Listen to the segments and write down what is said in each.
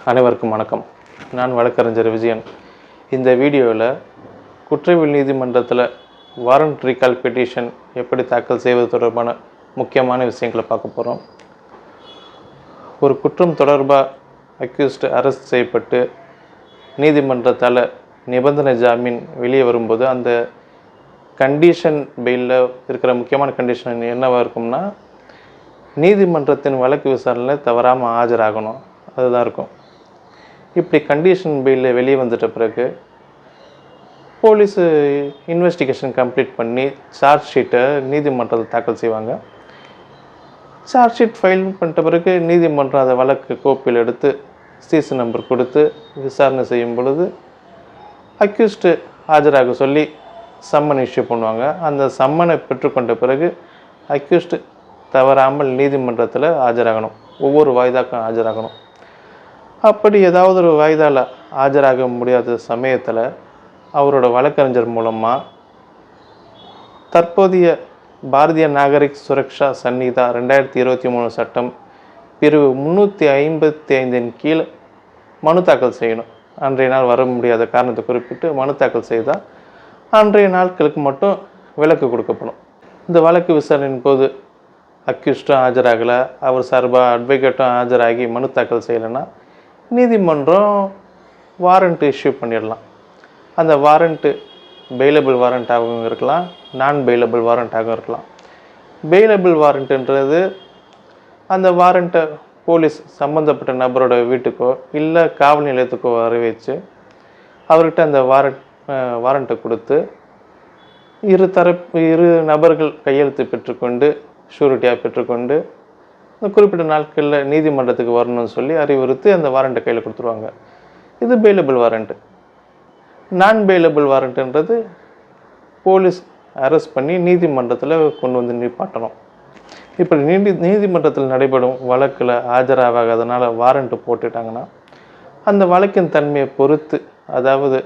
அனைவருக்கும் வணக்கம். நான் வழக்கறிஞர் விஜயன். இந்த வீடியோவில் குற்றவியல் நீதிமன்றத்தில் வாரண்ட் ரீகால் பெட்டிஷன் எப்படி தாக்கல் செய்வது தொடர்பான முக்கியமான விஷயங்களை பார்க்க போகிறோம். ஒரு குற்றம் தொடர்பாக அக்யூஸ்டு அரெஸ்ட் செய்யப்பட்டு நீதிமன்றத்தால் நிபந்தனை ஜாமீன் வெளியே வரும்போது அந்த கண்டிஷன் பெயிலில் இருக்கிற முக்கியமான கண்டிஷன் என்னவாக இருக்கும்னா, நீதிமன்றத்தின் வழக்கு விசாரணையில் தவறாமல் ஆஜராகணும். அதுதான் இருக்கும். இப்படி கண்டிஷன் பெயிலில் வெளியே வந்துட்ட பிறகு போலீஸு இன்வெஸ்டிகேஷன் கம்ப்ளீட் பண்ணி சார்ஜ் ஷீட்டை நீதிமன்றத்தில் தாக்கல் செய்வாங்க. சார்ஜ் ஷீட் ஃபைல் பண்ணிட்ட பிறகு நீதிமன்றம் அதை வழக்கு கோப்பில் எடுத்து சிசி நம்பர் கொடுத்து விசாரணை செய்யும் பொழுது அக்யூஸ்டு ஆஜராக சொல்லி சம்மன் இஷ்யூ பண்ணுவாங்க. அந்த சம்மனை பெற்றுக்கொண்ட பிறகு அக்யூஸ்டு தவறாமல் நீதிமன்றத்தில் ஆஜராகணும். ஒவ்வொரு வாய்தாக்கும் ஆஜராகணும். அப்படி ஏதாவது ஒரு வாய்தாவில் ஆஜராக முடியாத சமயத்தில் அவரோட வழக்கறிஞர் மூலமாக தற்போதைய பாரதிய நாகரிக் சுரக்ஷா சன்னிதா 2023 சட்டம் பிரிவு 355 கீழ் மனு தாக்கல் செய்யணும். அன்றைய நாள் வர முடியாத காரணத்தை குறிப்பிட்டு மனு தாக்கல் செய்தால் அன்றைய நாட்களுக்கு மட்டும் விலக்கு கொடுக்கப்படும். இந்த வழக்கு விசாரணையின் போது அக்யூஸ்டும் ஆஜராகலை, அவர் சார்பாக அட்வொகேட்டும் ஆஜராகி மனு தாக்கல் செய்யலைன்னா நீதிமன்றம் வாரண்ட் இஷ்யூ பண்ணிடலாம். அந்த வாரண்ட்டு பெயிலபிள் வாரண்ட்டாகவும் இருக்கலாம், நான் பெயிலபிள் வாரண்ட்டாகவும் இருக்கலாம். பெயிலபிள் வாரண்ட்டுன்றது அந்த வாரண்ட்டை போலீஸ் சம்மந்தப்பட்ட நபரோட வீட்டுக்கோ இல்லை காவல் நிலையத்துக்கோ வர வச்சு அவர்கிட்ட அந்த வாரண்ட்டை கொடுத்து இரு நபர்கள் கையெழுத்து பெற்றுக்கொண்டு ஷூரிட்டியாக பெற்றுக்கொண்டு குறிப்பிட்ட நாட்களில் நீதிமன்றத்துக்கு வரணும்னு சொல்லி அறிவுறுத்தி அந்த வாரண்ட்டை கையில் கொடுத்துருவாங்க. இது பெயிலபிள் வாரண்ட்டு. நான் பெயிலபிள் வாரண்ட்டுன்றது போலீஸ் அரெஸ்ட் பண்ணி நீதிமன்றத்தில் கொண்டு வந்து நிப்பாட்டணும். இப்படி நீதிமன்றத்தில் நடைபெறும் வழக்கில் ஆஜராகாதனால வாரண்ட்டு போட்டுட்டாங்கன்னா அந்த வழக்கின் தன்மையை பொறுத்து, அதாவது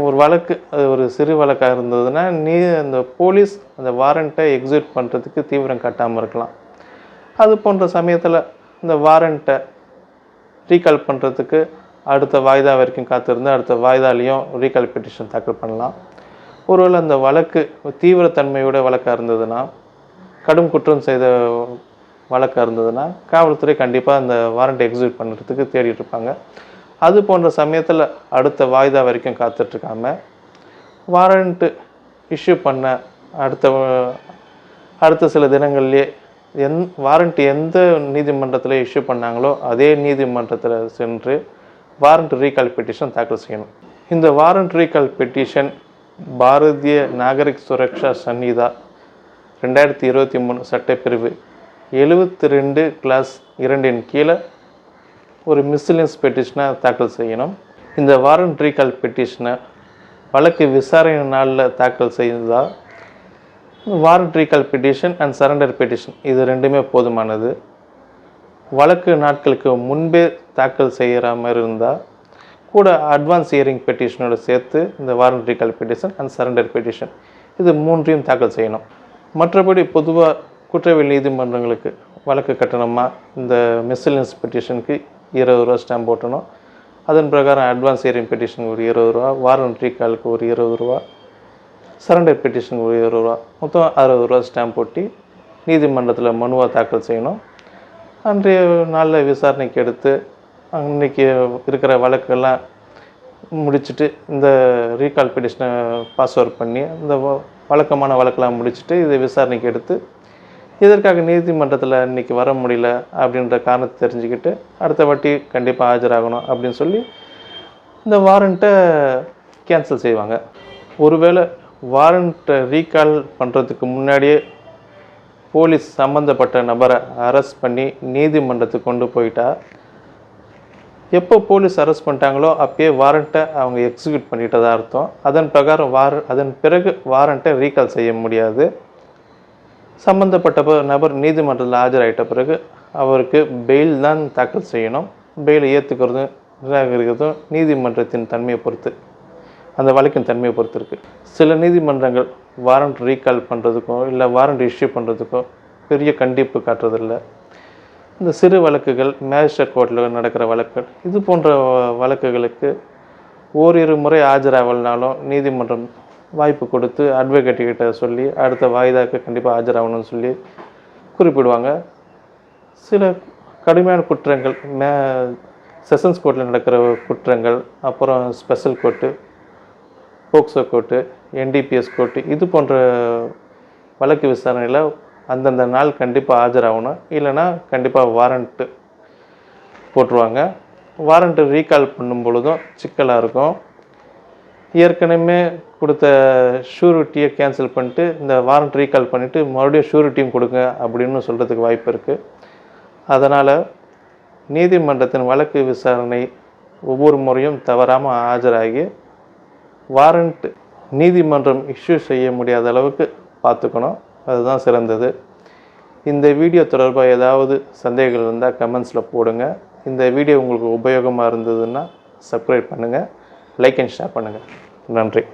ஒரு வழக்கு ஒரு சிறு வழக்காக இருந்ததுன்னா அந்த போலீஸ் அந்த வாரண்ட்டை எக்ஸிக்யூட் பண்ணுறதுக்கு தீவிரம் காட்டாமல் இருக்கலாம். அது போன்ற சமயத்தில் இந்த வாரண்ட்டை ரீகால் பண்ணுறதுக்கு அடுத்த வாய்தா வரைக்கும் காத்திருந்து அடுத்த வாய்தாலையும் ரீகால் பெட்டிஷன் தாக்கல் பண்ணலாம். ஒருவேளை அந்த வழக்கு தீவிரத்தன்மையோட வழக்காக இருந்ததுன்னா, கடும் குற்றம் செய்த வழக்காக இருந்ததுன்னா காவல்துறை கண்டிப்பாக அந்த வாரண்ட்டை எக்ஸிக்யூட் பண்ணுறதுக்கு தேடிட்டு இருப்பாங்க. அது போன்ற சமயத்தில் அடுத்த வாய்தா வரைக்கும் காத்துட்ருக்காமல் வாரண்ட்டு இஷ்யூ பண்ண அடுத்த சில தினங்கள்லேயே வாரண்ட் எந்த நீதிமன்றத்தில் இஷ்யூ பண்ணாங்களோ அதே நீதிமன்றத்தில் சென்று வாரண்ட் ரீகால் பெட்டிஷன் தாக்கல் செய்யணும். இந்த warrant recall petition Bharatiya Nagarik Suraksha Sanhita 2023 சட்டப்பிரிவு 72 கிளாஸ் 2 கீழே ஒரு மிஸ்லியன்ஸ் பெட்டிஷனை தாக்கல் செய்யணும். இந்த வாரண்ட் ரீகால் பெட்டிஷனை வழக்கு விசாரணை நாளில் தாக்கல் செய்தால் warrant recall petition and surrender petition இது ரெண்டுமே போதுமானது. வழக்கு நாட்களுக்கு முன்பே தாக்கல் செய்கிற மாதிரி இருந்தால் கூட அட்வான்ஸ் ஹியரிங் பெட்டிஷனோட சேர்த்து இந்த warrant recall petition and surrender petition இது மூன்றையும் தாக்கல் செய்யணும். மற்றபடி பொதுவாக குற்றவியல் நீதிமன்றங்களுக்கு வழக்கு கட்டணமாக இந்த மிஸ்லியன்ஸ் பெட்டிஷனுக்கு 20 ரூபா ஸ்டாம்ப் போட்டணும். அதன் பிரகாரம் அட்வான்ஸ் ஹியரிங் பெட்டிஷனுக்கு ஒரு 20 ரூபா, வாரண்ட் ரீகாலுக்கு ஒரு 20 ரூபா, சரண்டர் பெட்டிஷனுக்கு ஒரு 20 ரூபா, மொத்தம் 60 ரூபா ஸ்டாம்ப் போட்டு நீதிமன்றத்தில் மனுவாக தாக்கல் செய்யணும். அன்றைய நாளில் விசாரணைக்கு எடுத்து அன்றைக்கி இருக்கிற வழக்கெல்லாம் முடிச்சுட்டு இந்த ரீகால் பெட்டிஷனை பாஸ்வர் பண்ணி இந்த வழக்கமான வழக்கெல்லாம் முடிச்சுட்டு இதை விசாரணைக்கு எடுத்து இதற்காக நீதிமன்றத்தில் இன்றைக்கி வர முடியல அப்படின்ற காரணத்தை தெரிஞ்சுக்கிட்டு அடுத்த வாட்டி கண்டிப்பாக ஆஜராகணும் அப்படின்னு சொல்லி இந்த வாரண்ட்டை கேன்சல் செய்வாங்க. ஒருவேளை வாரண்ட்டை ரீகால் பண்ணுறதுக்கு முன்னாடியே போலீஸ் சம்மந்தப்பட்ட நபரை அரெஸ்ட் பண்ணி நீதிமன்றத்துக்கு கொண்டு போயிட்டா, எப்போ போலீஸ் அரெஸ்ட் பண்ணிட்டாங்களோ அப்பயே வாரண்ட்டை அவங்க எக்ஸிக்யூட் பண்ணிட்டதாக அர்த்தம். அதன் பிரகாரம் அதன் பிறகு வாரண்ட்டை ரீகால் செய்ய முடியாது. சம்மந்தப்பட்ட நபர் நீதிமன்றத்தில் ஆஜராகிட்ட பிறகு அவருக்கு பெயில் தான் தாக்கல் செய்யணும். பெயிலை ஏற்றுக்கிறதும் நிராகரிக்கிறதும் நீதிமன்றத்தின் தன்மையை பொறுத்து, அந்த வழக்கின் தன்மையை பொறுத்து இருக்குது. சில நீதிமன்றங்கள் வாரண்ட் ரீகால் பண்ணுறதுக்கோ இல்லை வாரண்ட் இஷ்யூ பண்ணுறதுக்கோ பெரிய கண்டிப்பு காட்டுறதில்லை. இந்த சிறு வழக்குகள், மேஜிஸ்ட்ரேட் கோர்ட்டில் நடக்கிற வழக்குகள், இது போன்ற வழக்குகளுக்கு ஓரிரு முறை ஆஜராகலனாலும் நீதிமன்றம் வாய்ப்பு கொடுத்து அட்வொகேட்டுக்கிட்ட சொல்லி அடுத்த வாய்தாக்கு கண்டிப்பாக ஆஜராகணும்னு சொல்லி குறிப்பிடுவாங்க. சில கடுமையான குற்றங்கள், செஷன்ஸ் கோர்ட்டில் நடக்கிற குற்றங்கள், அப்புறம் special court, POCSO court, NDPS court, இது போன்ற வழக்கு விசாரணையில் அந்தந்த நாள் கண்டிப்பாக ஆஜராகணும். இல்லைன்னா கண்டிப்பாக வாரண்ட்டு போட்டுருவாங்க. வாரண்ட்டு ரீகால் பண்ணும் பொழுதும் சிக்கலாக இருக்கும். ஏற்கனவே கொடுத்த ஷூரிட்டியை கேன்சல் பண்ணிட்டு இந்த வாரண்ட் ரீகால் பண்ணிவிட்டு மறுபடியும் ஷூரிட்டியும் கொடுங்க அப்படின்னு சொல்கிறதுக்கு வாய்ப்பு இருக்குது. அதனால் நீதிமன்றத்தின் வழக்கு விசாரணை ஒவ்வொரு முறையும் தவறாமல் ஆஜராகி வாரண்ட் நீதிமன்றம் இஷ்யூ செய்ய முடியாத அளவுக்கு பார்த்துக்கணும். அதுதான் சிறந்தது. இந்த வீடியோ தொடர்பாக ஏதாவது சந்தேகங்கள் இருந்தால் கமெண்ட்ஸில் போடுங்க. இந்த வீடியோ உங்களுக்கு உபயோகமாக இருந்ததுன்னா சப்ஸ்கிரைப் பண்ணுங்கள், லைக் அண்ட் ஷேர் பண்ணுங்கள். நன்றி.